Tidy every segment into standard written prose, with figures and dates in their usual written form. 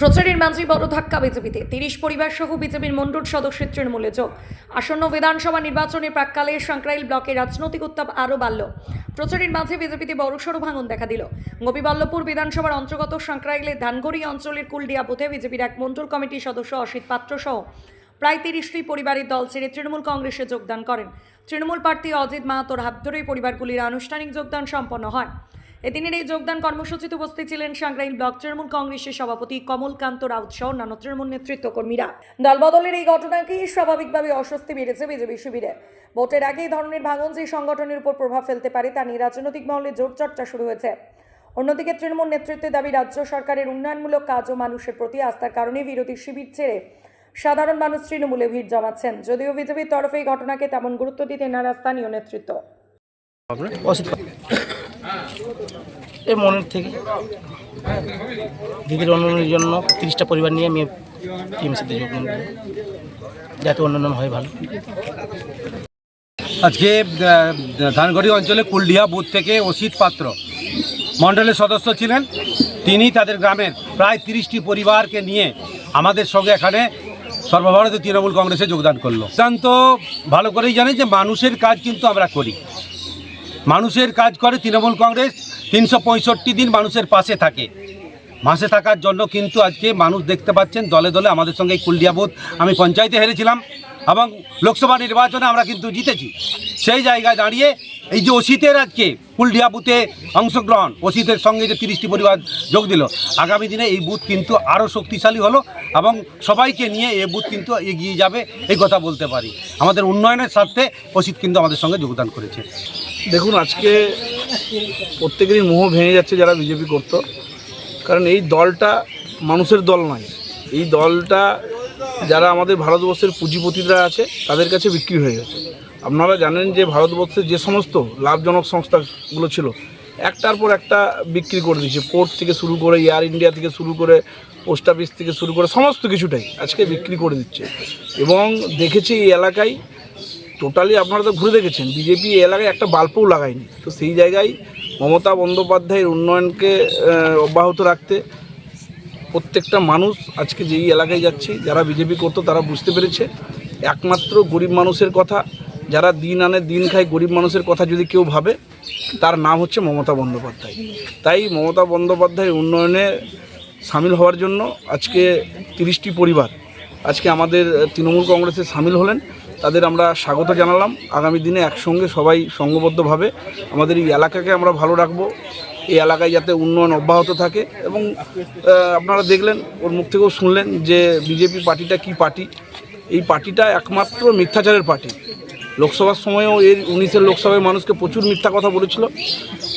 প্রচারের মাঝে বড় ধাক্কা বিজেপিতে ৩০ পরিবার সহ বিজেপির মণ্ডল সদস্যের তৃণমূলে যোগ। আসন্ন বিধানসভা নির্বাচনের প্রাক্কালে সাঁকরাইল ব্লকে রাজনৈতিক উত্তাপ আরও বাড়ল। প্রচারের মাঝে বিজেপিতে বড়সড় ভাঙন দেখা দিল। গোপীবল্লভপুর বিধানসভার অন্তর্গত সাঁকরাইলের ধানগড়ি অঞ্চলের কুলডিয়া বুথে বিজেপির এক মণ্ডল কমিটির সদস্য অসিত পাত্র সহ প্রায় ৩০টি পরিবারের দল ছেড়ে তৃণমূল কংগ্রেসে যোগদান করেন। তৃণমূল প্রার্থী অজিত মাহাতোর হাত ধরেই পরিবারগুলির আনুষ্ঠানিক যোগদান সম্পন্ন হয়। এদিনের এই যোগদান কর্মসূচিতে উপস্থিত ছিলেন সাঁকরাইল ব্লক তৃণমূল কংগ্রেসের সভাপতি কমলকান্ত রাউত সহ অন্যান্য তৃণমূল নেতৃত্ব কর্মীরা। দলবদলের এই ঘটনাকে স্বাভাবিকভাবে অস্বস্তি বেড়েছে বিজেপি শিবিরে। ভোটের একই ধরনের ভাঙন যে সংগঠনের উপর প্রভাব ফেলতে পারে তা নিয়ে রাজনৈতিক মহলে জোর চর্চা শুরু হয়েছে। অন্যদিকে তৃণমূল নেতৃত্বের দাবি, রাজ্য সরকারের উন্নয়নমূলক কাজ ও মানুষের প্রতি আস্থার কারণে বিরোধী শিবির ছেড়ে সাধারণ মানুষ তৃণমূলে ভিড় জমাচ্ছেন। যদিও বিজেপির তরফে এই ঘটনাকে তেমন গুরুত্ব দিতে নারাজ স্থানীয় নেতৃত্ব। এই মনের থেকে দিদির উন্নয়নের জন্য 30টা পরিবার নিয়ে আমি টিএমসিতে যোগদান করি, যাতে উন্নয়ন হয় ভালো। আজকে ধানগড়ি অঞ্চলে কুলডিয়া বুথ থেকে অসিত পাত্র মণ্ডলের সদস্য ছিলেন। তিনি তাদের গ্রামের প্রায় 30টি পরিবারকে নিয়ে আমাদের সঙ্গে এখানে সর্বভারতীয় তৃণমূল কংগ্রেসে যোগদান করলো। অত্যন্ত ভালো করেই জানেন যে মানুষের কাজ কিন্তু আমরা করি, মানুষের কাজ করে তৃণমূল কংগ্রেস। 365 দিন মানুষের পাশে থাকে। পাশে থাকার জন্য কিন্তু আজকে মানুষ দেখতে পাচ্ছেন দলে দলে আমাদের সঙ্গে এই কুলডিয়া বুথ আমি পঞ্চায়েতে হেরেছিলাম এবং লোকসভা নির্বাচনে আমরা কিন্তু জিতেছি। সেই জায়গায় দাঁড়িয়ে এই যে অসিতের আজকে কুলডিয়া বুথে অংশগ্রহণ, অসিতের সঙ্গে যে 30টি পরিবার যোগ দিল, আগামী দিনে এই বুথ কিন্তু আরও শক্তিশালী হলো এবং সবাইকে নিয়ে এই বুথ কিন্তু এগিয়ে যাবে, এই কথা বলতে পারি। আমাদের উন্নয়নের স্বার্থে অসিত কিন্তু আমাদের সঙ্গে যোগদান করেছে। দেখুন, আজকে প্রত্যেকেরই মোহ ভেঙে যাচ্ছে যারা বিজেপি করতো, কারণ এই দলটা মানুষের দল নয়। এই দলটা যারা আমাদের ভারতবর্ষের পুঁজিপতিরা আছে তাদের কাছে বিক্রি হয়ে গেছে। আপনারা জানেন যে ভারতবর্ষের যে সমস্ত লাভজনক সংস্থাগুলো ছিল একটার পর একটা বিক্রি করে দিয়েছে। পোর্ট থেকে শুরু করে, এয়ার ইন্ডিয়া থেকে শুরু করে, পোস্ট অফিস থেকে শুরু করে সমস্ত কিছুটাই আজকে বিক্রি করে দিচ্ছে। এবং দেখেছি এই এলাকায় টোটালি, আপনারা তো ঘুরে দেখেছেন, বিজেপি এই এলাকায় একটা বাল্বও লাগায়নি। তো সেই জায়গায় মমতা বন্দ্যোপাধ্যায়ের উন্নয়নকে অব্যাহত রাখতে প্রত্যেকটা মানুষ আজকে যেই এলাকায় যাচ্ছি, যারা বিজেপি করতো তারা বুঝতে পেরেছে একমাত্র গরিব মানুষের কথা, যারা দিন আনে দিন খায়, গরিব মানুষের কথা যদি কেউ ভাবে তার নাম হচ্ছে মমতা বন্দ্যোপাধ্যায়। তাই মমতা বন্দ্যোপাধ্যায়ের উন্নয়নে সামিল হওয়ার জন্য আজকে 30টি পরিবার আজকে আমাদের তৃণমূল কংগ্রেসে সামিল হলেন। তাদের আমরা স্বাগত জানালাম। আগামী দিনে একসঙ্গে সবাই সংঘবদ্ধভাবে আমাদের এই এলাকাকে আমরা ভালো রাখবো, এই এলাকায় যাতে উন্নয়ন অব্যাহত থাকে। এবং আপনারা দেখলেন, ওর মুখ থেকেও শুনলেন যে বিজেপি পার্টিটা কি পার্টি। এই পার্টিটা একমাত্র মিথ্যাচারের পার্টি। লোকসভার সময়ও 19 লোকসভায় মানুষকে প্রচুর মিথ্যা কথা বলেছিল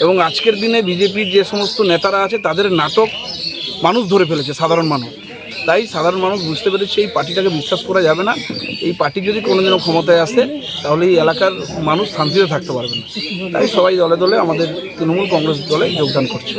এবং আজকের দিনে বিজেপির যে সমস্ত নেতারা আছে তাদের নাটক মানুষ ধরে ফেলেছে, সাধারণ মানুষ। তাই সাধারণ মানুষ বুঝতে পেরেছে এই পার্টিটাকে বিশ্বাস করা যাবে না। এই পার্টি যদি কোনোদিনও ক্ষমতায় আসে তাহলে এই এলাকার মানুষ শান্তিতে থাকতে পারবে না। তাই সবাই দলে দলে আমাদের তৃণমূল কংগ্রেস দলে যোগদান করছে।